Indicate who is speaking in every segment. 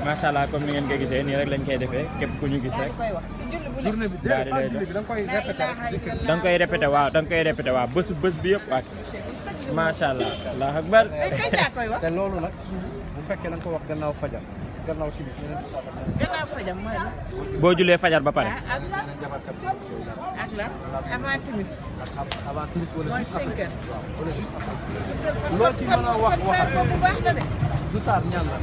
Speaker 1: macha allah comme ni ngeen ko gisee nii rek lañ koy defee képp ku ñu gis rek.
Speaker 2: journée bi
Speaker 1: daal di lay
Speaker 2: da nga koy répété.
Speaker 1: da nga koy répété waaw da nga koy répété waaw bés bi yëpp waat macha allah allahu akbar.
Speaker 2: te loolu nag bu fekkee da nga ko wax gannaaw fajar gannaaw timis.
Speaker 3: gannaaw fajar mooy la.
Speaker 1: boo julee fajar ba pare.
Speaker 3: ak la avant timis.
Speaker 2: avant timis wala
Speaker 3: mooy 5 heures.
Speaker 2: loo ci mën a wax
Speaker 3: saar boobu baax na de.
Speaker 2: du saar ñaan la.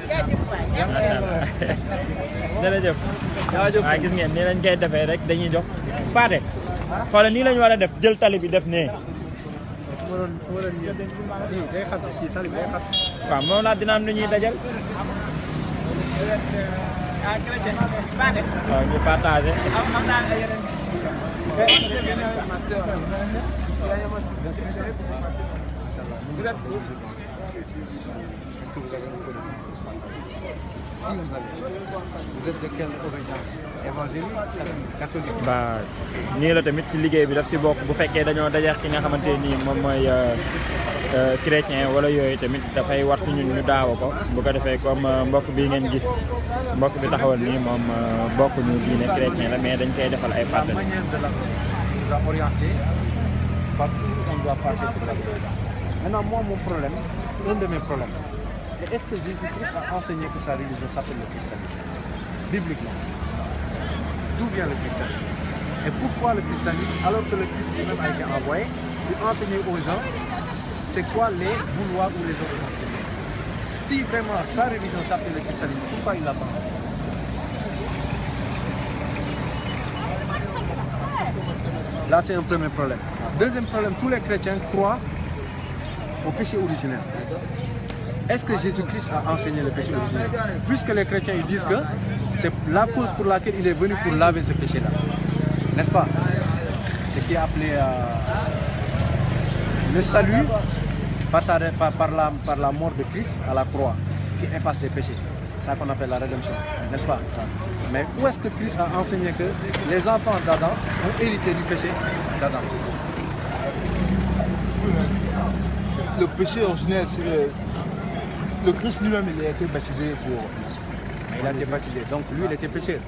Speaker 3: jaajëf waay
Speaker 1: macha allah jërëjëf. waaw gis ngeen nii lañ koy defee rek dañuy jox paate xoolal nii lañu war a def jël tali bi def nee.
Speaker 2: day xat ci tali bi day xat.
Speaker 1: waaw moom laa dina am lu ñuy dajal. waaw ñu partagé.
Speaker 2: Est-ce que vous avez une connaissance? Si vous avez, vous êtes de quelle obédience? Évangélique, catholique?
Speaker 1: ba nii la tamit ci liggéey bi daf si bokk bu fekkee dañoo dajeex ki nga xamante nii moom mooy chrétien wala yooyu tamit dafay war si ñun ñu daawa ko bu ko defee comme mbokk bi ngeen gis mbokk bi taxawal nii moom bokk ñu diine chrétien la mais dañ koy defal ay partenaires.
Speaker 2: La manière de la orienter, partout on doit passer par là. Maintenant moi mon problème, un de mes problèmes, est-ce que Jésus-Christ a enseigné que sa religion s'appelle le christianisme? Bibliquement. D'où vient le christianisme? Et pourquoi le christianisme, alors que le Christ lui-même a été envoyé pour enseigner aux gens c'est quoi les vouloirs ou les autres enseignements? Si vraiment sa religion s'appelle le christianisme, pourquoi il l'a pas enseigné? Là c'est un premier problème. Deuxième problème, tous les chrétiens croient au péché originel. Est-ce que Jésus-Christ a enseigné le péché originel? Puisque les chrétiens ils disent que c'est la cause pour laquelle il est venu pour laver ce péché-là. N'est-ce pas? Ce qui est appelé le salut par la mort de Christ à la croix, qui efface les péchés. C'est ça qu'on appelle la rédemption. N'est-ce pas? Mais où est-ce que Christ a enseigné que les enfants d'Adam ont hérité du péché d'Adam?
Speaker 4: Le péché originel, c'est le Christ lui-même, il a été baptisé pour...
Speaker 2: Il a été baptisé, donc lui il était pécheur.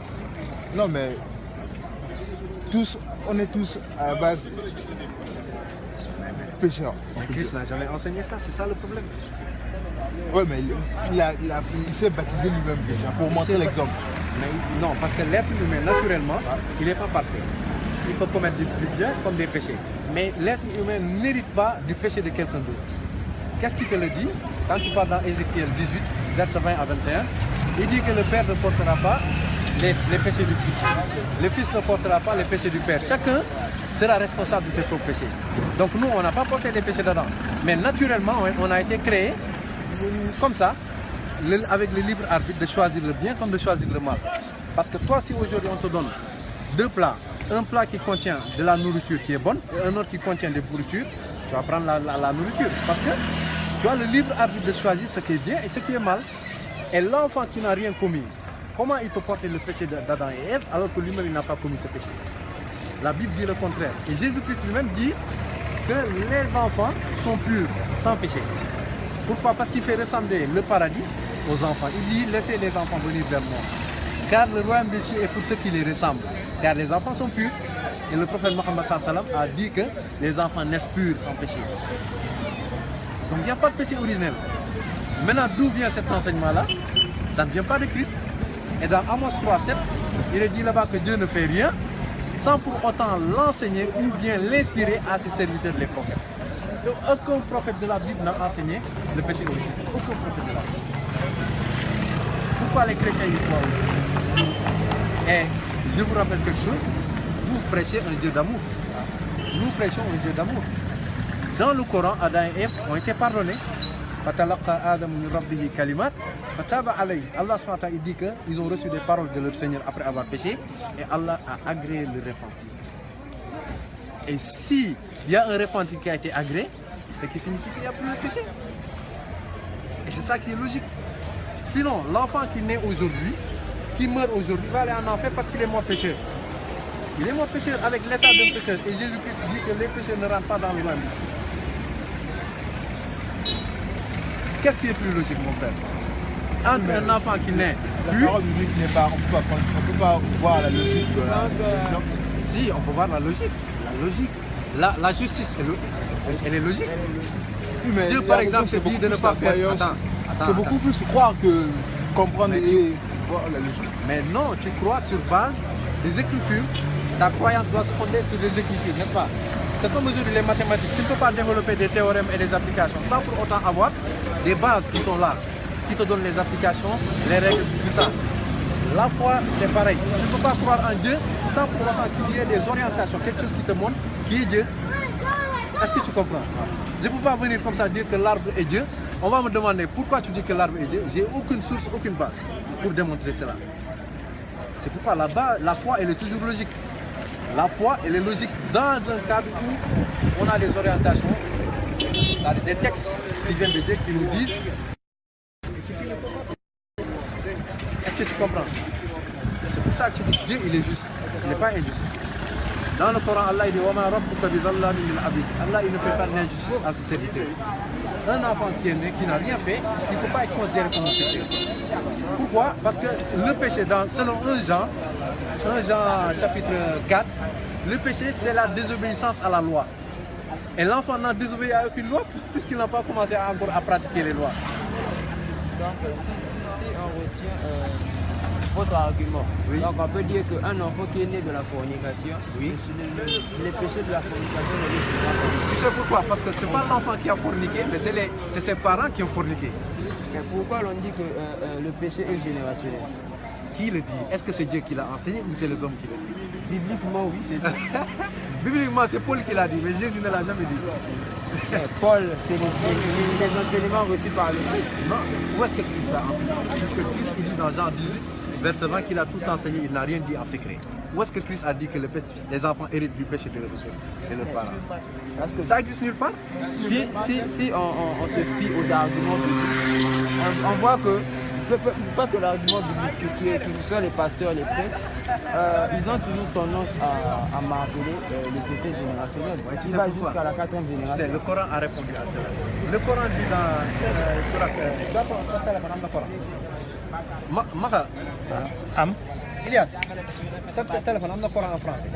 Speaker 4: Non mais, tous, on est tous à la base pécheurs.
Speaker 2: Mais Christ n'a jamais enseigné ça, c'est ça le problème.
Speaker 4: Oui mais il s'est baptisé lui-même déjà, pour montrer l'exemple.
Speaker 2: Mais non, parce que l'être humain, naturellement, il n'est pas parfait. Il peut commettre du bien comme des péchés. Mais l'être humain n'hérite pas du péché de quelqu'un d'autre. Qu'est-ce qu'il te le dit? Quand tu parles dans Ézéchiel 18, verset 20 à 21, il dit que le Père ne portera pas les péchés du Fils. Le Fils ne portera pas les péchés du Père. Chacun sera responsable de ses propres péchés. Donc nous, on n'a pas porté les péchés d'Adam. Mais naturellement, on a été créé comme ça, avec le libre arbitre de choisir le bien comme de choisir le mal. Parce que toi, si aujourd'hui on te donne deux plats, un plat qui contient de la nourriture qui est bonne et un autre qui contient des pourritures, tu vas prendre la nourriture. Parce que tu as le libre arbitre de choisir ce qui est bien et ce qui est mal. Et l'enfant qui n'a rien commis, comment il peut porter le péché d'Adam et Ève alors que lui-même il n'a pas commis ce péché? La Bible dit le contraire. Et Jésus-Christ lui-même dit que les enfants sont purs, sans péché. Pourquoi? Parce qu'il fait ressembler le paradis aux enfants. Il dit laissez les enfants venir vers moi. Car le royaume des cieux est pour ceux qui les ressemblent. Car les enfants sont purs. Et le prophète Mohammed sallam a dit que les enfants naissent purs, sans péché. Donc il n'y a pas de péché originel. Maintenant, d'où vient cet enseignement-là? Ça ne vient pas de Christ. Et dans Amos 3:7, il est dit là-bas que Dieu ne fait rien sans pour autant l'enseigner ou bien l'inspirer à ses serviteurs les prophètes. Donc aucun prophète de la Bible n'a enseigné le péché originel. Aucun prophète de la Bible. Pourquoi les chrétiens y croient? Et je vous rappelle quelque chose, vous prêchez un Dieu d'amour. Nous prêchons un Dieu d'amour. Dans le Coran, Adam et Ève ont été pardonnés. Allah il dit qu'ils ont reçu des paroles de leur Seigneur après avoir péché et Allah a agréé le repentir. Et s'il y a un repentir qui a été agréé, ce qui signifie qu'il n'y a plus de péché. Et c'est ça qui est logique. Sinon, l'enfant qui naît aujourd'hui, qui meurt aujourd'hui, va aller en enfer parce qu'il est mort pécheur. Il est mort pécheur avec l'état d'un pécheur. Et Jésus-Christ dit que les pécheurs ne rentrent pas dans le royaume ici. Qu'est-ce qui est plus logique, mon frère? Entre un enfant qui naît,
Speaker 4: La parole publique n'est pas, on peut pas voir la logique de la religion.
Speaker 2: si, on peut voir la logique. La logique. La justice, elle est logique.
Speaker 4: Oui, mais
Speaker 2: Dieu,
Speaker 4: la
Speaker 2: par
Speaker 4: religion,
Speaker 2: exemple,
Speaker 4: c'est
Speaker 2: te dit
Speaker 4: beaucoup
Speaker 2: de ne
Speaker 4: plus
Speaker 2: pas
Speaker 4: la
Speaker 2: faire.
Speaker 4: croyance.
Speaker 2: Attends,
Speaker 4: C'est beaucoup plus croire que comprendre
Speaker 2: Mais
Speaker 4: et voir la logique.
Speaker 2: Mais non, tu crois sur base des Écritures. Ta croyance doit se fonder sur des Écritures, n'est-ce pas? C'est comme aujourd'hui les mathématiques. Tu ne peux pas développer des théorèmes et des applications sans pour autant avoir des bases qui sont là, qui te donnent les applications, les règles, tout ça. La foi, c'est pareil. Tu ne peux pas croire en Dieu sans pour autant qu'il y ait des orientations, quelque chose qui te montre qui est Dieu. Est-ce que tu comprends? Je ne peux pas venir comme ça dire que l'arbre est Dieu. On va me demander pourquoi tu dis que l'arbre est Dieu. J'ai aucune source, aucune base pour démontrer cela. C'est pourquoi la foi, elle est toujours logique. La foi, elle est logique dans un cadre où on a des orientations, des textes qui viennent de Dieu qui nous disent. Est-ce que tu comprends? C'est pour ça que tu dis Dieu, il est juste. Il n'est pas injuste. Dans le Coran, Allah il dit Allah il ne fait pas d'injustice à ses serviteurs. Un enfant qui est né, qui n'a rien fait, il ne peut pas être considéré comme un péché. Pourquoi? Parce que le péché, selon 1 Jean chapitre 4, le péché c'est la désobéissance à la loi. Et l'enfant n'a désobéi à aucune loi puisqu'il n'a pas commencé encore à pratiquer les lois.
Speaker 5: Donc, si on retient votre argument,
Speaker 2: Oui.
Speaker 5: donc on peut dire qu'un enfant qui est né de la fornication,
Speaker 2: Oui.
Speaker 5: les péchés de la fornication ne lui sont pas commis.
Speaker 2: Tu sais pourquoi? Parce que ce n'est pas l'enfant qui a forniqué, mais c'est ses parents qui ont forniqué.
Speaker 5: Mais pourquoi l'on dit que le péché est générationnel?
Speaker 2: Qui le dit? Est-ce que c'est Dieu qui l'a enseigné ou c'est les hommes qui le disent?
Speaker 5: Bibliquement, oui, c'est ça.
Speaker 2: Bibliquement, c'est Paul qui l'a dit, mais Jésus ne l'a jamais dit.
Speaker 5: Paul, c'est les enseignements reçus par le Christ.
Speaker 2: Non, où est-ce que Christ a enseigné? Puisque Christ il dit dans Jean 18, verset 20 qu'il a tout enseigné, il n'a rien dit en secret. Où est-ce que Christ a dit que les enfants héritent du péché de leurs parents?
Speaker 5: Parce que
Speaker 2: Ça existe nulle part?
Speaker 5: si on se fie aux arguments bibliques, on voit que, pas que l'argument biblique, que ce soit les pasteurs, les prêtres, ils ont toujours tendance à marteler le péché générationnel.
Speaker 2: Ouais, tu
Speaker 5: Il
Speaker 2: sais
Speaker 5: va
Speaker 2: pourquoi?
Speaker 5: jusqu'à la 4e génération.
Speaker 2: Le Coran a répondu à cela. Le Coran dit dans Surat, tu as ton téléphone, am na Coran. Maka,
Speaker 1: am
Speaker 2: Ilias, ce téléphone, am na Coran en français.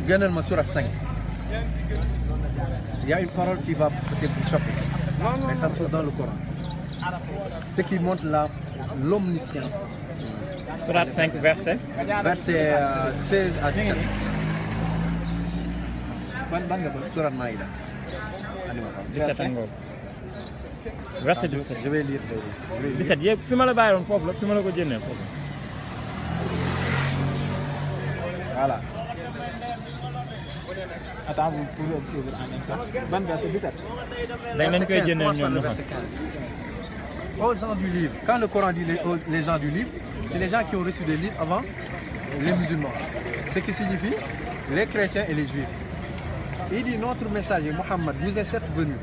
Speaker 2: Génneel ma Surat 5. Il y a une parole qui va peut-être choquer. Mais ça se trouve dans le Coran. Ce qui montre l'omniscience.
Speaker 1: Surat 5 verset.
Speaker 2: Verset 16 à 17. Surat Maïda.
Speaker 1: 17 angoo verset 17.
Speaker 2: Je vais lire.
Speaker 1: 17 yëpp fi ma la bàyyi woon foofu la fi ma la ko jëndee foofu.
Speaker 2: Voilà.
Speaker 5: Attends, vous pouvez aussi ouvrir en même temps. 20 verset 17.
Speaker 1: dañ leen koy jëndee ñoom ñu xam.
Speaker 2: Aux gens du livre. Quand le Coran dit les gens du livre, c'est les gens qui ont reçu des livres avant les musulmans. Ce qui signifie les chrétiens et les juifs. Il dit notre messager Mohammed vous est certes venu,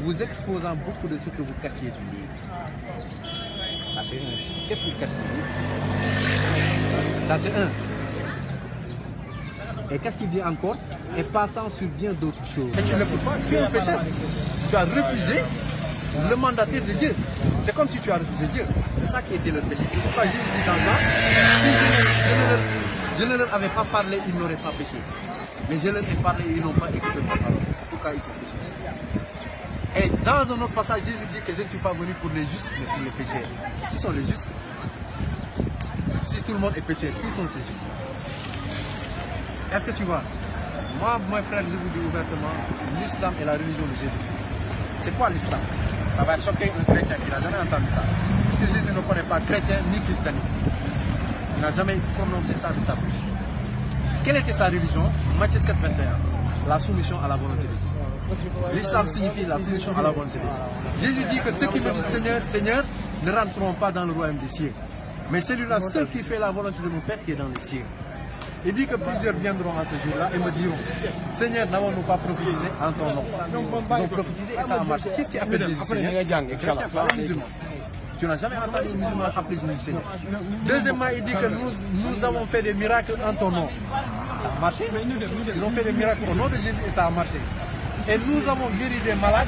Speaker 2: vous exposant beaucoup de ce que vous cachiez du livre. Ah, c'est un. Qu'est-ce que vous cachez du livre? Ça c'est un. Et qu'est-ce qu'il dit encore? Et passant sur bien d'autres choses. Et tu ne l'écoutes pas, tu es un pécheur. Tu as refusé le mandataire de Dieu. C'est comme si tu as refusé Dieu. C'est ça qui était le péché. C'est pourquoi Jésus dit dans ça, si je ne leur avais pas parlé, ils n'auraient pas péché. Mais je leur ai parlé et ils n'ont pas écouté ma parole. C'est pourquoi ils sont péchés. Et dans un autre passage, Jésus dit que je ne suis pas venu pour les justes, mais pour les pécheurs. Qui sont les justes? Si tout le monde est pécheur, qui sont ces justes? Est-ce que tu vois? Moi, mon frère, je vous dis ouvertement, l'islam est la religion de Jésus-Christ. C'est quoi l'islam? Ça va choquer un chrétien qui n'a jamais entendu ça. Puisque Jésus ne connaît pas chrétien ni christianisme. Il n'a jamais prononcé ça de sa bouche. Quelle était sa religion? Matthieu 7, 21. La soumission à la volonté de Dieu. L'islam signifie la soumission à la volonté de Dieu. Jésus dit que ceux qui me disent Seigneur, Seigneur, ne rentreront pas dans le royaume des cieux. Mais celui-là, seul qui fait la volonté de mon Père qui est dans les cieux. Il dit que plusieurs viendront à ce jour-là et me diront Seigneur, n'avons-nous pas prophétisé en ton nom? Ils ont prophétisé et ça a marché. Qu'est-ce qui appelle Jésus Seigneur? Les musulmans. Tu n'as jamais entendu les musulmans appeler Jésus Seigneur. Deuxièmement, il dit que nous avons fait des miracles en ton nom. Ça a marché. Ils ont fait des miracles au nom de Jésus et ça a marché. Et nous avons guéri des malades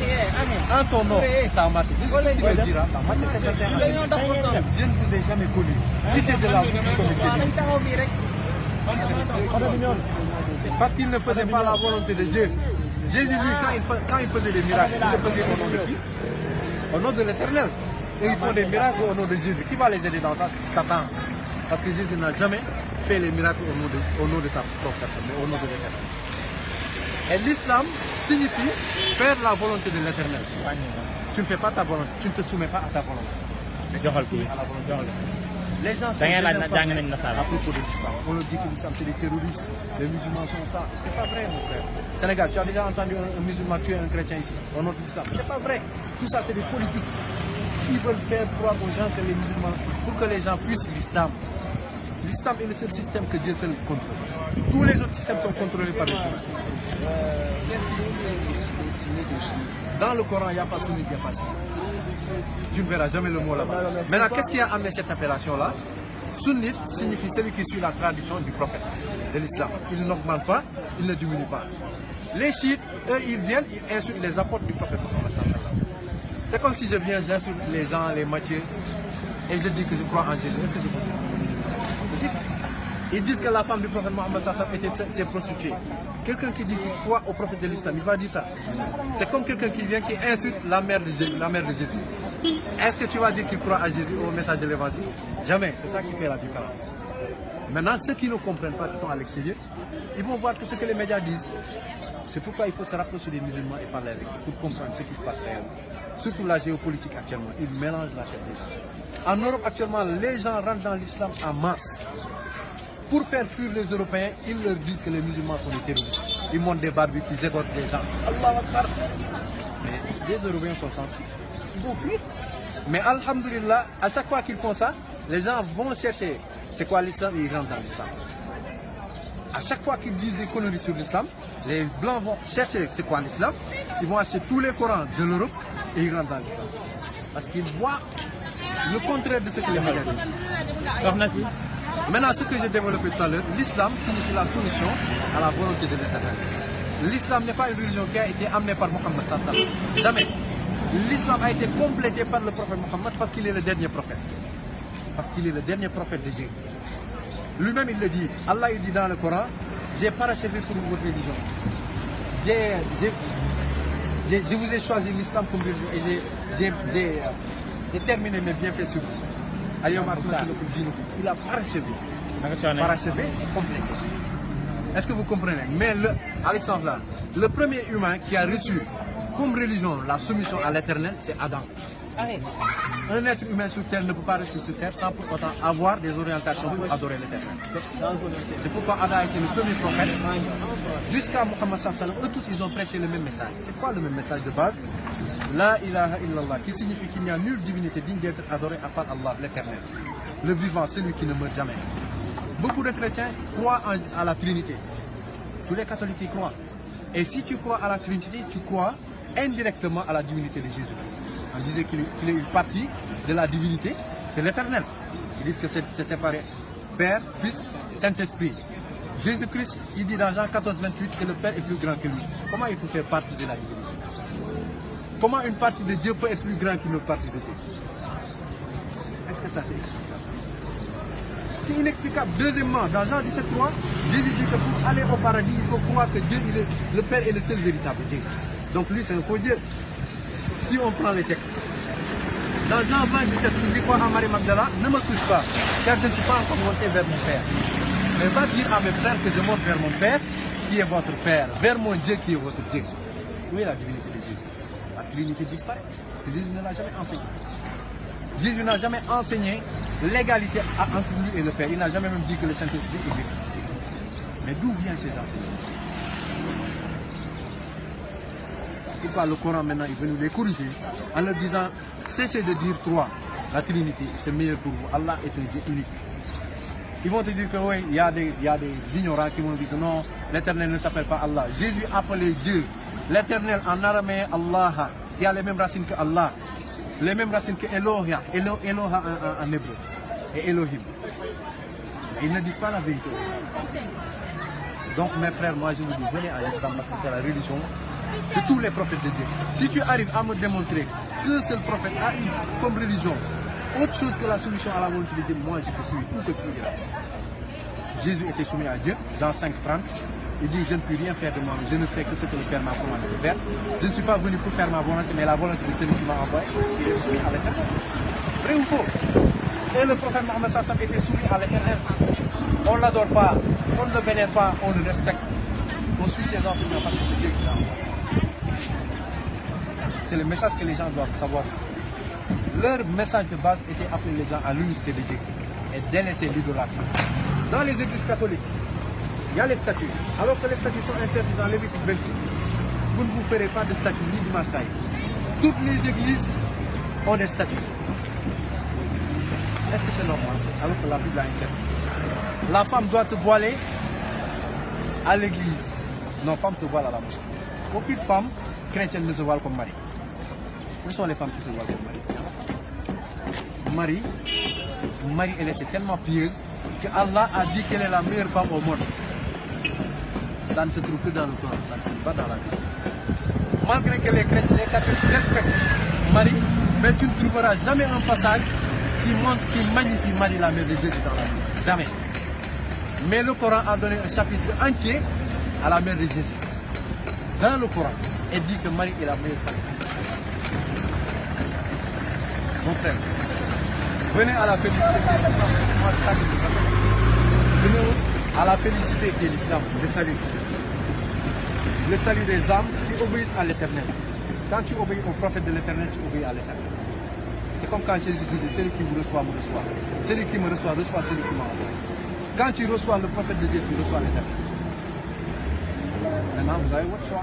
Speaker 2: en ton nom. Et ça a marché. Ce qu'il me dira, la moitié c'est certain. Je ne vous ai jamais connu. Quittez de la vie comme Jésus. Parce qu'il ne faisait pas la volonté de Dieu. Jésus, lui, quand il faisait des miracles, il le faisait au nom de qui? Au nom de l'Éternel. Et ils font des miracles au nom de Jésus. Qui va les aider dans ça? Satan. Parce que Jésus n'a jamais fait les miracles au nom de sa propre personne, mais au nom de l'Éternel. Et l'islam signifie faire la volonté de l'Éternel. Tu ne fais pas ta volonté, tu ne te soumets pas à ta volonté. Mais tu te soumets à la volonté de l'Éternel. Les gens sont désinformés à propos de l'islam. On leur dit que l'islam c'est des terroristes, les musulmans sont ça. C'est pas vrai, mon frère. Sénégal, tu as déjà entendu un musulman tuer un chrétien ici, au nom de l'islam. C'est pas vrai. Tout ça, c'est des politiques. Ils veulent faire croire aux gens que les musulmans, pour que les gens fuissent l'islam. L'islam est le seul système que Dieu seul contrôle. Tous les autres systèmes sont contrôlés par les humains. Dans le Coran, il n'y a pas sunni, il n'y a pas sunni. Tu ne verras jamais le mot là-bas. Maintenant, qu'est-ce qui a amené cette appellation-là? Sunnite signifie celui qui suit la tradition du prophète de l'islam. Il n'augmente pas, il ne diminue pas. Les chiites, eux, ils viennent, ils insultent les apôtres du prophète Mohammed. C'est comme si je viens, j'insulte les gens, les moitiés, et je dis que je crois en Jésus. Est-ce que c'est possible? Ils disent que la femme du prophète Mohammed était ses prostituées. Quelqu'un qui dit qu'il croit au prophète de l'islam, il va dire ça. C'est comme quelqu'un qui vient, qui insulte la mère de Jésus. Est-ce que tu vas dire qu'il croit à Jésus, au message de l'évangile? Jamais. C'est ça qui fait la différence. Maintenant, ceux qui ne comprennent pas, qui sont à l'extérieur, ils vont voir que ce que les médias disent. C'est pourquoi il faut se rapprocher des musulmans et parler avec eux pour comprendre ce qui se passe réellement. Surtout la géopolitique actuellement, ils mélangent la tête des gens. En Europe actuellement, les gens rentrent dans l'islam en masse. Pour faire fuir les Européens, ils leur disent que les musulmans sont des terroristes. Ils montent des barbecues, ils égorgent des gens. Allah Akbar. Mais les Européens sont sensibles. Ils vont fuir. Mais alhamdulillah, à chaque fois qu'ils font ça, les gens vont chercher c'est quoi l'islam et ils rentrent dans l'islam. À chaque fois qu'ils disent des conneries sur l'islam, les blancs vont chercher c'est quoi l'islam, ils vont acheter tous les Corans de l'Europe et ils rentrent dans l'islam. Parce qu'ils voient le contraire de ce que les médias disent. Maintenant, ce que j'ai développé tout à l'heure, l'islam signifie la solution à la volonté de l'Éternel. L'islam n'est pas une religion qui a été amenée par Mohammed sallallahu alayhi wa sallam. Jamais. L'islam a été complété par le prophète Mohammed parce qu'il est le dernier prophète. Parce qu'il est le dernier prophète de Dieu. Lui-même, il le dit. Allah, il dit dans le Coran, j'ai parachevé pour votre religion. Je vous ai choisi l'islam comme religion et j'ai terminé mes bienfaits sur vous. Il a parachevé. Parachevé, c'est complété. Est-ce que vous comprenez? Mais Alexandre, le premier humain qui a reçu comme religion la soumission à l'éternel, c'est Adam. Un être humain sur terre ne peut pas rester sur terre sans pour autant avoir des orientations pour adorer l'éternel. C'est pourquoi Adam a été le premier prophète. Jusqu'à Mohammed sallallahu alayhi wa sallam, eux tous ils ont prêché le même message. C'est quoi le même message de base? La ilaha illallah, qui signifie qu'il n'y a nulle divinité digne d'être adorée à part Allah, l'éternel. Le vivant, celui qui ne meurt jamais. Beaucoup de chrétiens croient à la Trinité. Tous les catholiques y croient. Et si tu crois à la Trinité, tu crois indirectement à la divinité de Jésus-Christ. On disait qu'il est une partie de la divinité de l'éternel. Ils disent que c'est séparé Père, Fils, Saint-Esprit. Jésus-Christ, il dit dans Jean 14, 28 que le Père est plus grand que lui. Comment il peut faire partie de la divinité? Comment une partie de Dieu peut être plus grande qu'une autre partie de Dieu? Est-ce que ça c'est explicable? C'est inexplicable. Deuxièmement, dans Jean 17, 3, Jésus dit que pour aller au paradis, il faut croire que Dieu, le Père est le seul véritable Dieu. Donc lui, c'est un faux Dieu. Si on prend les textes. Dans Jean 20, 17, il dit quoi à Marie Magdala? Ne me touche pas, car je ne suis pas encore monté vers mon Père. Mais va dire à mes frères que je monte vers mon Père, qui est votre Père, vers mon Dieu qui est votre Dieu. Où est la divinité de Jésus? La divinité disparaît, parce que Jésus ne l'a jamais enseigné. Jésus n'a jamais enseigné l'égalité entre lui et le Père. Il n'a jamais même dit que le Saint-Esprit est Dieu. Mais d'où viennent ces enseignements? C'est pourquoi le Coran maintenant est venu les corriger en leur disant cessez de dire trois, la Trinité, c'est meilleur pour vous. Allah est un Dieu unique. Ils vont te dire que oui, il y a des ignorants qui vont dire que non, l'Éternel ne s'appelle pas Allah. Jésus appelait Dieu l'Éternel en araméen Allah, qui a les mêmes racines que Allah, les mêmes racines que Eloha, Eloha en hébreu, et Elohim. Ils ne disent pas la vérité. Donc mes frères, moi je vous dis, venez à l'islam parce que c'est la religion de tous les prophètes de Dieu. Si tu arrives à me démontrer qu'un seul prophète a une comme religion autre chose que la soumission à la volonté de Dieu, moi je te suis où que tu iras. Jésus était soumis à Dieu, Jean 5:30. Il dit, je ne peux rien faire de moi, je ne fais que ce que le Père m'a commandé de faire. Je ne suis pas venu pour faire ma volonté, mais la volonté de celui qui m'a envoyé. Il est soumis à l'Éternel. Vrai ou faux? Et le prophète Mohammed Sassam était soumis à l'Éternel. On ne l'adore pas, on ne le vénère pas, on le respecte. On suit ses enseignements parce que c'est Dieu qui l'a envoyé. C'est le message que les gens doivent savoir. Leur message de base était d'appeler les gens à l'unicité de Dieu et délaisser l'idolâtrie. Dans les églises catholiques, il y a les statuts. Alors que les statuts sont interdits dans Lévitique 26, vous ne vous ferez pas de statuts ni d'image taillée. Toutes les églises ont des statuts. Est-ce que c'est normal? Alors que la Bible a interdit. La femme doit se voiler à l'église. Non, femme se voile à la mosquée. Aucune femme chrétienne ne se voile comme Marie. Où sont les femmes qui se voilent comme Marie? Marie, elle était tellement pieuse que Allah a dit qu'elle est la meilleure femme au monde. Ça ne se trouve que dans le Coran, ça ne se trouve pas dans la Bible. Malgré que les chrétiens, les catholiques respectent Marie, mais tu ne trouveras jamais un passage qui magnifie Marie, la mère de Jésus, dans la Bible. Jamais. Mais le Coran a donné un chapitre entier à la mère de Jésus. Dans le Coran, elle dit que Marie est la meilleure femme. Mon frère, venez à la félicité qui est l'islam. Moi, c'est ça que je vous appelle. Venez à la félicité qui est l'islam, le salut. Le salut des âmes qui obéissent à l'éternel. Quand tu obéis au prophète de l'éternel, tu obéis à l'éternel. C'est comme quand Jésus disait, celui qui vous reçoit, me reçoit. Celui qui me reçoit, reçoit celui qui m'a envoyé. Quand tu reçois le prophète de Dieu, tu reçois l'éternel. Maintenant, vous avez votre choix.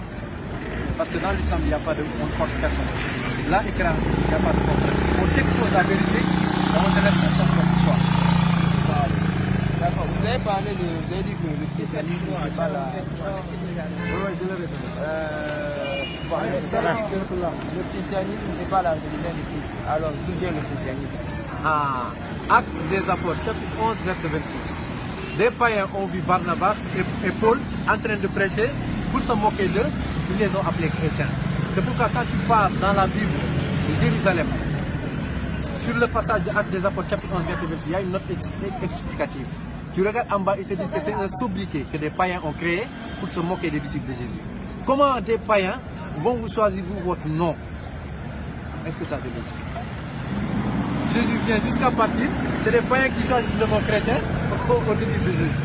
Speaker 2: Parce que dans l'islam, il n'y a pas de force personnelle. Là, il n'y a pas de force. On t'expose la vérité et on te laisse ton propre choix.
Speaker 5: D'accord, vous avez parlé de. Vous avez dit que le christianisme n'est pas la.
Speaker 2: Oui, je l'ai répondu.
Speaker 5: Le christianisme n'est pas la religion du Christ. Alors, d'où vient le christianisme?
Speaker 2: Actes des Apôtres, chapitre 11, verset 26. Des païens ont vu Barnabas et Paul en train de prêcher. Pour se moquer d'eux, ils les ont appelés chrétiens. C'est pourquoi quand tu parles dans la Bible de Jérusalem, sur le passage de Actes des Apôtres, chapitre 11, verset 26, il y a une note explicative. Tu regardes en bas, ils te disent que c'est un sobriquet que des païens ont créé pour se moquer des disciples de Jésus. Comment des païens vont vous choisir votre nom? Est-ce que ça c'est logique? Jésus vient jusqu'à partir, c'est des païens qui choisissent le nom chrétien aux disciples de Jésus.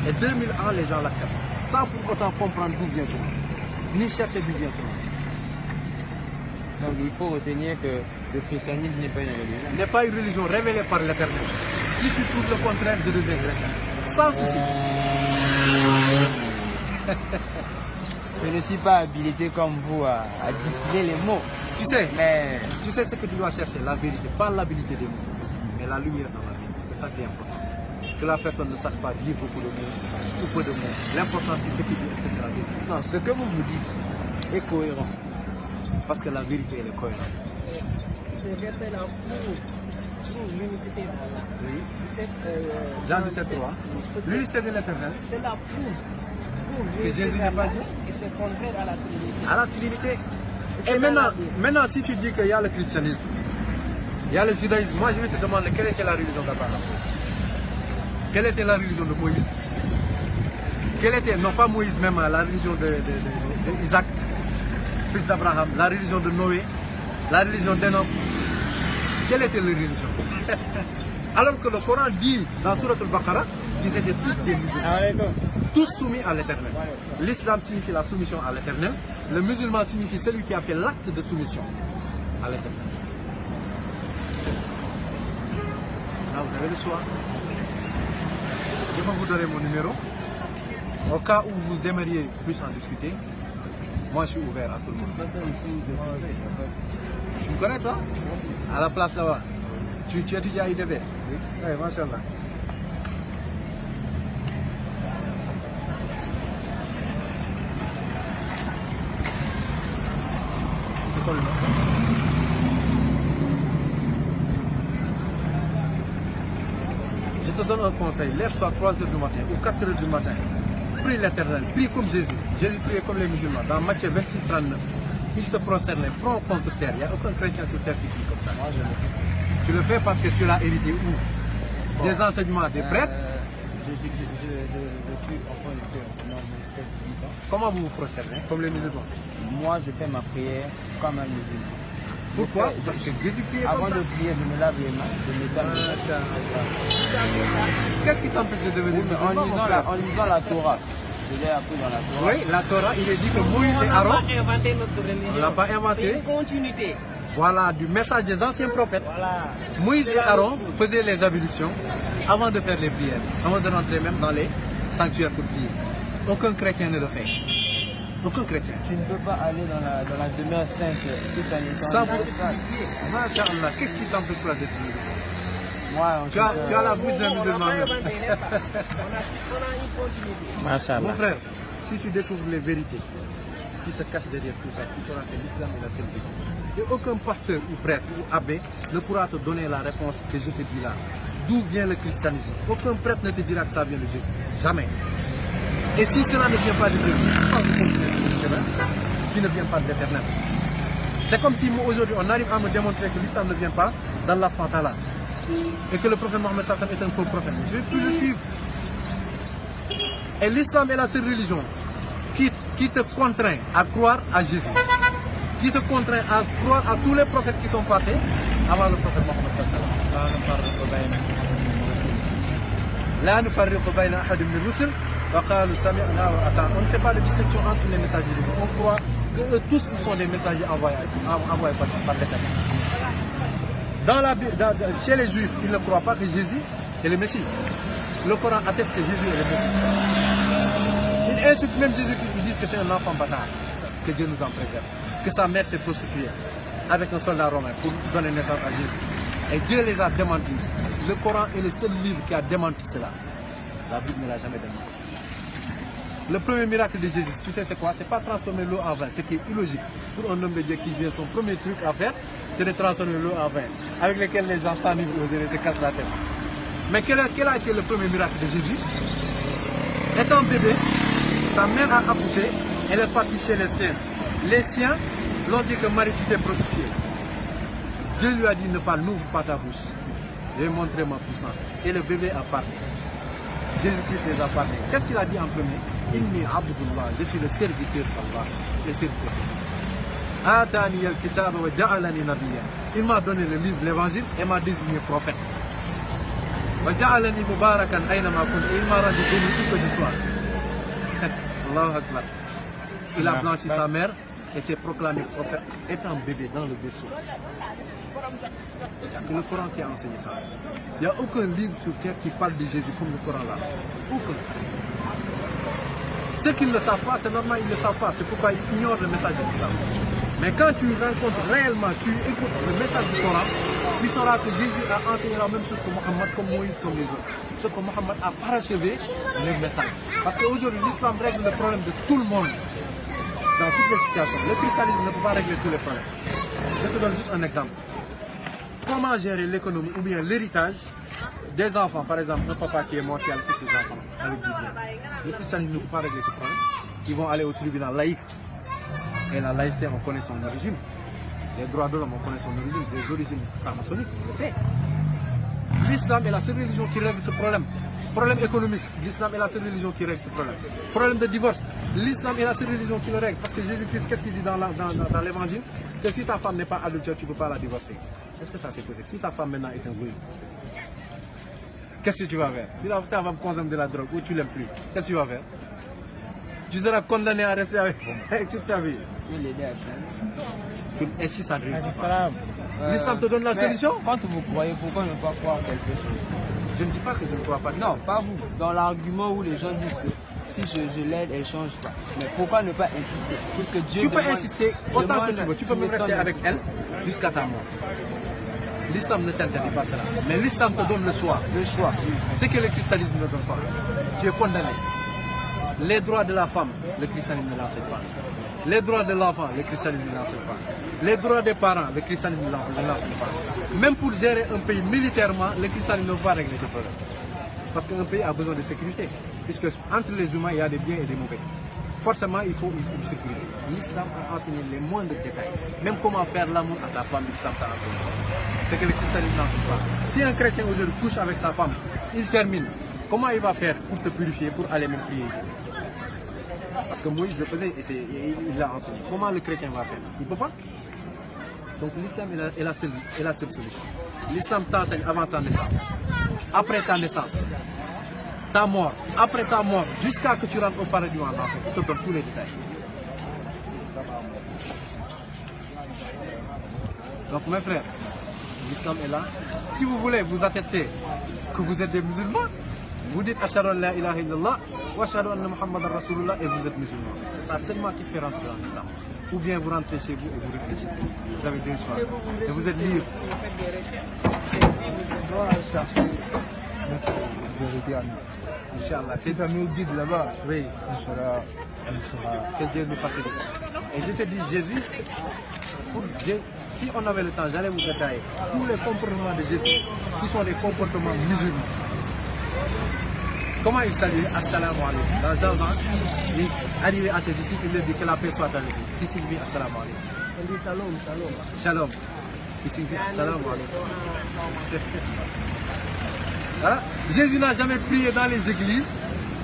Speaker 2: Et 2000 ans, les gens l'acceptent, sans pour autant comprendre d'où vient ce nom, ni chercher d'où vient ce nom.
Speaker 5: Donc il faut retenir que le christianisme n'est pas une religion.
Speaker 2: N'est pas une religion révélée par l'Éternel. Si tu trouves le contraire, je deviens chrétien. Sans souci.
Speaker 5: Je ne suis pas habilité comme vous à distiller les mots.
Speaker 2: Tu sais,
Speaker 5: Mais
Speaker 2: tu sais ce que tu dois chercher, la vérité, pas l'habilité des mots, mais la lumière dans la vie. C'est ça qui est important. Que la personne ne sache pas dire beaucoup de mots, ou peu de mots. L'important c'est ce qu'il dit, est-ce que c'est la vérité?
Speaker 5: non, ce que vous dites est cohérent.
Speaker 2: Parce que la vérité, elle est cohérente.
Speaker 3: Ce verset-là, pour l'unicité,
Speaker 2: Oui.
Speaker 3: 17,
Speaker 2: Jean 17:3. L'unicité de l'Éternel.
Speaker 3: c'est la pour
Speaker 2: Que Jésus n'a pas dit.
Speaker 3: et c'est contraire à la Trinité.
Speaker 2: À la Trinité.
Speaker 3: C'est
Speaker 2: Et
Speaker 3: dans
Speaker 2: maintenant,
Speaker 3: la Bible.
Speaker 2: maintenant, si tu dis qu'il y a le christianisme, il y a le judaïsme, moi je vais te demander quelle était la religion d'Abraham? Quelle était la religion de Moïse? Quelle était, non pas Moïse même, la religion d'Isaac, fils d'Abraham, la religion de Noé, la religion d'Enoch? Quelle était leur religion? Alors que le Coran dit dans Surat al-Baqarah qu'ils étaient tous des musulmans, tous soumis à l'éternel. L'islam signifie la soumission à l'éternel, le musulman signifie celui qui a fait l'acte de soumission à l'éternel. Là, vous avez le choix. Je vais vous donner mon numéro. Au cas où vous aimeriez plus en discuter, moi je suis ouvert à tout le monde. Tu me connais toi? À la place là-bas. Tu étudies à IDB? Oui, machallah. C'est quoi le nom? Je te donne un conseil, lève-toi à 3 h du matin ou 4 h du matin. prie l'Éternel, prie comme Jésus. Jésus priait comme les musulmans. Dans Matthieu 26, 39, il se prosternait front contre terre. Il n'y a aucun chrétien sur terre qui prie comme ça.
Speaker 5: Moi, je le fais.
Speaker 2: Tu le fais parce que tu l'as hérité où? Des enseignements des prêtres.
Speaker 5: Je suis enfant de Dieu, non, mais 7, 8 ans.
Speaker 2: Comment vous vous prosternez? Comme les musulmans.
Speaker 5: Moi, je fais ma prière comme un musulman.
Speaker 2: Pourquoi? Parce que Jésus priait comme
Speaker 5: Avant
Speaker 2: ça.
Speaker 5: de prier, je me lave les mains, je m'étale les mains.
Speaker 2: Qu'est-ce qui t'empêche de devenir
Speaker 5: Oui, mais
Speaker 2: musulman? mon frère?
Speaker 5: en lisant la Torah, je l'ai appris dans la Torah.
Speaker 2: Oui, la Torah, il est dit que Moïse et
Speaker 3: On
Speaker 2: Aaron,
Speaker 3: n'a pas inventé notre religion.
Speaker 2: on l'a pas inventé.
Speaker 3: C'est une continuité.
Speaker 2: Voilà, du message des anciens prophètes.
Speaker 3: Voilà.
Speaker 2: Moïse et Aaron faisaient les ablutions avant de faire les prières, avant de rentrer même dans les sanctuaires pour prier. Aucun chrétien ne le fait. Aucun chrétien.
Speaker 5: Tu ne peux pas aller dans la demeure sainte tout en étant
Speaker 2: Ça
Speaker 5: dans
Speaker 2: vous...
Speaker 5: le sac.
Speaker 2: Masha'Allah, qu'est-ce qui t'empêche pas d'être musulman?
Speaker 5: Moi, en
Speaker 2: Tu as la bouche d'un
Speaker 3: On n'a
Speaker 2: musulman.
Speaker 3: pas
Speaker 2: même.
Speaker 3: inventé, n'est-ce pas? On a une continuité.
Speaker 2: Mon
Speaker 1: Machallah.
Speaker 2: frère, si tu découvres les vérités qui se cachent derrière tout ça, tu sauras que l'islam est la seule vérité. Et aucun pasteur ou prêtre ou abbé ne pourra te donner la réponse que je te dis là. D'où vient le christianisme? Aucun prêtre ne te dira que ça vient de Jésus. Jamais. Et si cela ne vient pas de Jésus, pourquoi vous continuez sur le chemin qui ne vient pas de l'éternel? C'est comme si moi aujourd'hui on arrive à me démontrer que l'islam ne vient pas d'Allah subhanahu wa ta'ala et que le prophète Mohammed sallallahu alayhi wa sallam est un faux prophète. Je vais plus le suivre. Et l'islam est la seule religion qui te contraint à croire à Jésus, qui te contraint à croire à tous les prophètes qui sont passés avant le prophète Mohammed sallallahu alayhi wa sallam. La nufarriqu bayna ahadin min rusul wa qalu sami'na wa ata'na. On ne fait pas de distinction entre les messagers. On croit que eux tous ils sont des messagers envoyés par l'Éternel. Chez les Juifs, ils ne croient pas que Jésus est le Messie. Le Coran atteste que Jésus est le Messie. Ils insultent même Jésus qui disent que c'est un enfant bâtard. Que Dieu nous en préserve. Que sa mère s'est prostituée avec un soldat romain pour donner naissance à Jésus. Et Dieu les a démentis. Le Coran est le seul livre qui a démenti cela. La Bible ne l'a jamais démenti. Le premier miracle de Jésus, tu sais c'est quoi? C'est pas transformer l'eau en vin, ce qui est illogique. Pour un homme de Dieu qui vient, son premier truc à faire, c'est de transformer l'eau en vin, avec lequel les gens s'enivent et se cassent la tête. Mais quel a été le premier miracle de Jésus? Étant bébé, sa mère a accouché, elle est partie chez les siens. Les siens l'ont dit que Marie, tu t'es prostituée. Dieu lui a dit, n'ouvre pas ta bouche. Je vais montrer ma puissance. Et le bébé a parlé. Jésus-Christ les a parlé. Qu'est-ce qu'il a dit en premier? Inni Abdullah, je suis le serviteur d'Allah. Le serviteur. Atani al-kitab wa ja'alani nabiyya. Il m'a donné le livre, l'évangile, et m'a désigné prophète. Wa ja'alani mubarakan aynama kunt. Il m'a rendu béni où que je sois. Allahu Akbar. Il a blanchi sa mère et s'est proclamé prophète étant bébé dans le berceau. C'est le Coran qui a enseigné ça. Il n'y a aucun livre sur terre qui parle de Jésus comme le Coran l'a enseigné. Aucun. Ceux qui ne le savent pas, c'est normal, ils ne le savent pas. C'est pourquoi ils ignorent le message de l'islam. Mais quand tu rencontres réellement, tu écoutes le message du Coran, tu sauras que Jésus a enseigné la même chose que Mohammed, comme Moïse, comme les autres. Sauf que Mohammed a parachevé le message. Parce qu'aujourd'hui, l'islam règle le problème de tout le monde. Dans toutes les situations. Le christianisme ne peut pas régler tous les problèmes. Je te donne juste un exemple. Comment gérer l'économie ou bien l'héritage des enfants? Par exemple, un papa qui est mort qui a laissé ses enfants avec du bien. Le christianisme ne peut pas régler ce problème. Ils vont aller au tribunal laïque. Et la laïcité, on connaît son origine. Les droits de l'homme, on connaît son origine. Des origines franc-maçonniques, on le sait. L'islam est la seule religion qui règle ce problème. Problème économique, l'islam est la seule religion qui règle ce problème. Problème de divorce, l'islam est la seule religion qui le règle. Parce que Jésus-Christ, qu'est-ce qu'il dit dans l'évangile? Que si ta femme n'est pas adultère, tu ne peux pas la divorcer. Est-ce que ça c'est possible? Si ta femme maintenant est un voyou, qu'est-ce que tu vas faire? Si ta femme consomme de la drogue ou tu l'aimes plus, qu'est-ce que tu vas faire? Tu seras condamné à rester avec toute ta vie. Et si ça ne réussit pas? L'islam te donne la solution?
Speaker 5: Quand vous croyez, pourquoi ne pas croire quelque chose?
Speaker 2: Je ne dis pas que je ne crois pas.
Speaker 5: Non, pas vous. Dans l'argument où les gens disent que si je l'aide, elle ne change pas. Mais pourquoi ne pas insister? Puisque Dieu
Speaker 2: tu peux insister autant que tu veux. Tu peux même rester avec elle jusqu'à ta mort. L'islam ne t'interdit pas cela. Mais l'islam te donne le choix.
Speaker 5: Le choix.
Speaker 2: C'est que le christianisme ne donne pas. Tu es condamné. Les droits de la femme, le christianisme ne l'enseigne pas. Les droits de l'enfant, le christianisme ne l'enseigne pas. Les droits des parents, le christianisme ne l'enseigne pas. Même pour gérer un pays militairement, le christianisme ne va pas régler ce problème. Parce qu'un pays a besoin de sécurité. puisque entre les humains, il y a des biens et des mauvais. Forcément, il faut une sécurité. L'islam a enseigné les moindres détails. Même comment faire l'amour à ta femme, l'islam t'a enseigné. C'est que le christianisme n'enseigne pas. Si un chrétien aujourd'hui couche avec sa femme, il termine. Comment il va faire pour se purifier, pour aller même prier? Parce que Moïse le faisait et il l'a enseigné. Comment le chrétien va faire? Il ne peut pas. Donc l'islam est la seule solution. L'islam t'enseigne avant ta naissance, après ta naissance, ta mort, après ta mort, jusqu'à que tu rentres au paradis ou en enfer. Il te donne tous les détails. Donc mes frères, l'islam est là. Si vous voulez vous attester que vous êtes des musulmans, vous dites Ashhadu an la ilaha illallah wa ashhadu anna Muhammadan Rasulullah et vous êtes musulman. C'est ça seulement qui fait rentrer dans l'islam. Ou bien vous rentrez chez vous et vous réfléchissez. Vous avez deux choix. Et vous êtes libre.
Speaker 4: On doit chercher notre vérité à nous.
Speaker 2: Inch'Allah.
Speaker 4: Si ça nous guide là-bas,
Speaker 2: Oui.
Speaker 4: on sera.
Speaker 2: Que Dieu nous facilite. Et je te dis, Jésus, si on avait le temps, j'allais vous détailler tous les comportements de Jésus qui sont des comportements musulmans. Comment il salue Assalamu alaikum. Dans Jean 20, il est arrivé à ses disciples, il leur dit que la paix soit avec vous. Qui signifie Assalamu alaikum?
Speaker 3: On dit shalom, shalom.
Speaker 2: Shalom. Qui signifie Assalamu alaikum. Hein? Jésus n'a jamais prié dans les églises.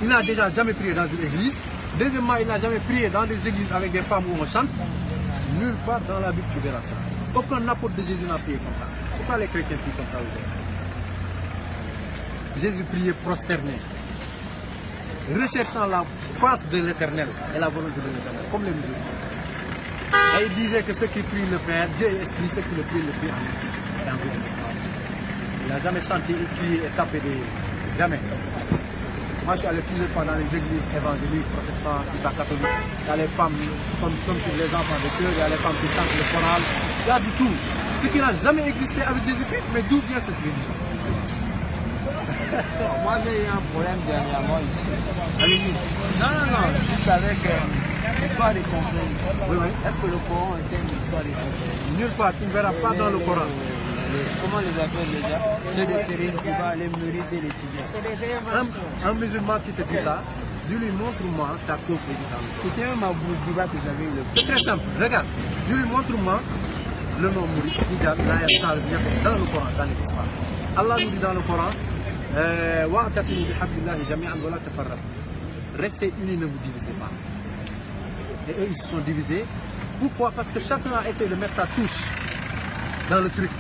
Speaker 2: Il n'a déjà jamais prié dans une église. Deuxièmement, il n'a jamais prié dans des églises avec des femmes où on chante. Nulle part dans la Bible tu verras ça. Aucun apôtre de Jésus n'a prié comme ça. Pourquoi les chrétiens prient comme ça aujourd'hui? Jésus priait prosterné, recherchant la face de l'éternel et la volonté de l'éternel, comme les musulmans. Et il disait que ceux qui prient le Père, Dieu est esprit, ceux qui le prient en esprit et en vérité. Il n'a jamais chanté, crié et tapé des... Jamais. Moi, je suis allé plusieurs fois dans les églises évangéliques, protestantes, qui sont catholiques. Il y a les femmes, comme sur les enfants de cœur, il y a les femmes qui chantent le choral. Il y a du tout. Ce qui n'a jamais existé avec Jésus-Christ, mais d'où vient cette religion?
Speaker 5: Moi, j'ai eu un problème dernièrement ici.
Speaker 2: À l'église.
Speaker 5: Non, juste avec l'histoire des conflits.
Speaker 2: Oui, oui.
Speaker 5: Est-ce que le Coran enseigne l'histoire des conflits?
Speaker 2: Nulle part, tu ne verras pas dans le Coran.
Speaker 5: Comment les appelle déjà? Ceux des sérines qui vont aller mériter l'étudiant.
Speaker 2: Un musulman qui te dit ça, dis-lui montre-moi ta cause dans le Coran.
Speaker 5: C'était même ma bourguiba que j'avais eu le
Speaker 2: C'est très simple, regarde, dis-lui montre-moi le nom Mourid, hijab, dans le Coran, ça n'existe pas. Allah nous dit dans le Coran, restez unis, ne vous divisez pas. Et eux, ils se sont divisés. Pourquoi? Parce que chacun a essayé de mettre sa touche dans le truc.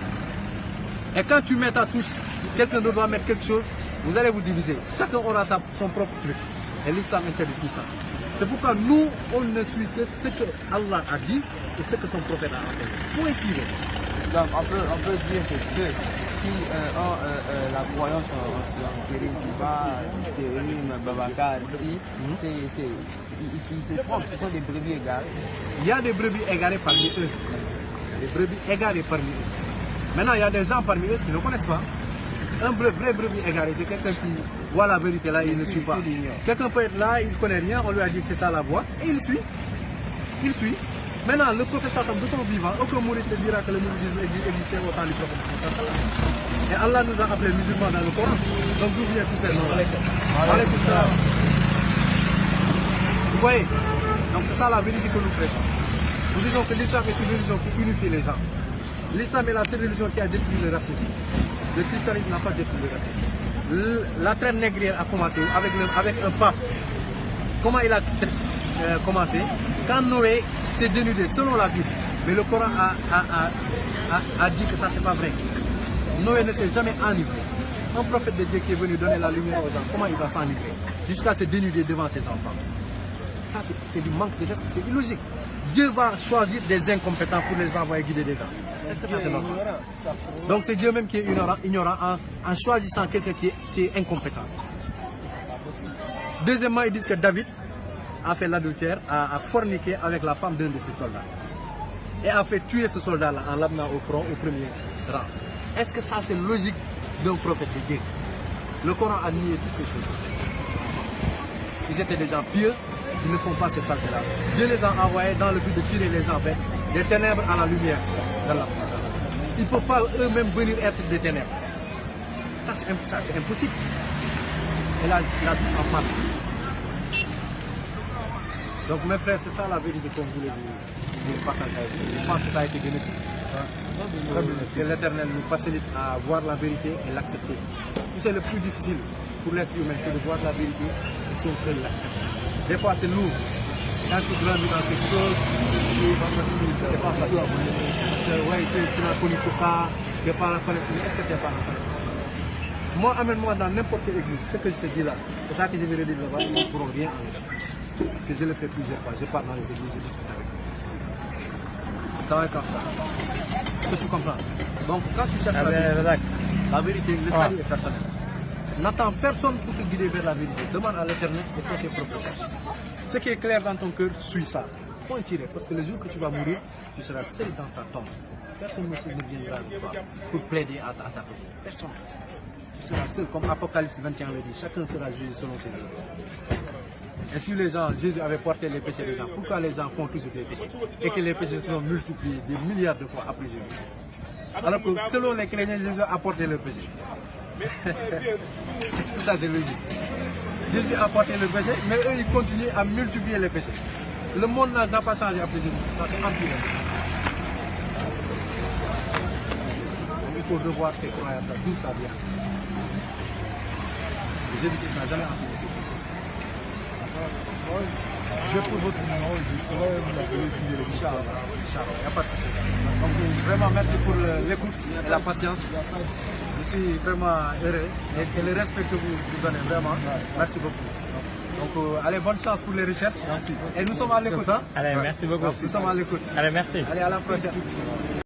Speaker 2: Et quand tu mets ta touche, quelqu'un d'autre doit mettre quelque chose, vous allez vous diviser. Chacun aura son propre truc. Et l'islam interdit tout ça. C'est pourquoi nous, on ne suit que ce que Allah a dit et ce que son prophète a enseigné. Pour écrire.
Speaker 5: Donc on peut dire que ceux qui ont la croyance en Sérine Kiva, Sérine, Babacar, ils se trompent, ce sont des brebis égarées.
Speaker 2: Il y a des brebis égarées parmi eux. Des brebis égarées parmi eux. Maintenant, il y a des gens parmi eux qui ne connaissent pas. Un vrai brebis égaré, c'est quelqu'un qui voit la vérité là et il ne suit pas. Quelqu'un peut être là, il ne connaît rien, on lui a dit que c'est ça la voie, et il suit. Il suit. Maintenant, le professeur de son vivant, aucun mouride te dira que le mouridisme existait au temps du prophète. Et Allah nous a appelés musulmans dans le Coran. Donc d'où vient tous ces noms? Alaykoum salam. Vous voyez? Donc c'est ça la vérité que nous prêchons. Nous disons que l'islam est une religion qui unifie les gens. L'islam est la seule religion qui a détruit le racisme. Le christianisme n'a pas détruit le racisme. La traite négrière a commencé avec un pape. Comment il a commencé? Quand Noé s'est dénudé, selon la Bible, mais le Coran a dit que ça c'est pas vrai. Noé ne s'est jamais enivré. Un prophète de Dieu qui est venu donner la lumière aux gens, comment il va s'enivrer jusqu'à se dénuder devant ses enfants? Ça c'est du manque de respect, c'est illogique. Dieu va choisir des incompétents pour les envoyer guider des gens. Est-ce que ça c'est normal? Donc c'est Dieu même qui est ignorant en choisissant quelqu'un qui est incompétent. Deuxièmement, ils disent que David a fait l'adultère, a forniqué avec la femme d'un de ses soldats. Et a fait tuer ce soldat-là en l'amenant au front au premier rang. Est-ce que ça c'est logique d'un prophète de Dieu? Le Coran a nié toutes ces choses. Ils étaient des gens pieux, ils ne font pas ces saletés-là. Dieu les a envoyés dans le but de tirer les gens vers des ténèbres à la lumière d'Allah. Ils ne peuvent pas eux-mêmes venir être des ténèbres. Ça c'est impossible. Et la Bible en parle. Donc mes frères, c'est ça la vérité qu'on voulait vous partager avec vous. Je pense que ça a été bénéfique. Que l'Éternel nous facilite à voir la vérité et l'accepter. C'est le plus difficile pour l'être humain, c'est de voir la vérité et son cœur l'accepter. Des fois c'est lourd. Quand tu grandis dans quelque chose, c'est pas facile. Parce que ouais, tu n'as connu que ça, tu n'es pas la connaissance. Mais est-ce que tu n'es pas la connaissance? Moi, amène-moi dans n'importe quelle église, ce que je te dis là, c'est ça que je vais redire là-bas, ils ne pourront rien enlever. Parce que je le fais plusieurs fois, je pars dans les églises, je discute avec eux. Ça va être comme ça. Est-ce que tu comprends? Donc quand tu cherches la vérité, le salut est personnel. N'attends personne pour te guider vers la vérité. Demande à l'Éternel et fais tes propres recherches. Ce qui est clair dans ton cœur, suis ça. Point tiré, parce que le jour que tu vas mourir, tu seras seul dans ta tombe. Personne ne viendra pour plaider à ta cause. Personne. Tu seras seul, comme Apocalypse 21 le dit. Chacun sera jugé selon ses œuvres. Et si les gens, Jésus avait porté les péchés des gens, pourquoi les gens font toujours des péchés? Et que les péchés se sont multipliés des milliards de fois après Jésus. Alors que selon les chrétiens, Jésus a porté le péché. Est-ce que ça c'est logique? Jésus a porté le péché, mais eux ils continuent à multiplier les péchés. Le monde n'a pas changé après Jésus, ça c'est empiré. Il faut revoir ces croyances, d'où ça vient. Parce que Jésus n'a jamais enseigné ces choses.
Speaker 4: Je vais pour votre numéro, je pourrais vous appeler puis le
Speaker 2: Inch'Allah, il n'y a pas de souci. Donc vraiment merci pour l'écoute et la patience. Je suis vraiment heureux et le respect que vous donnez, vraiment. Merci beaucoup. Donc allez, bonne chance pour les recherches. Merci. Et nous sommes à l'écoute. Hein?
Speaker 1: Allez, merci beaucoup.
Speaker 2: Nous sommes à l'écoute.
Speaker 1: Allez, merci.
Speaker 2: Allez, à la prochaine.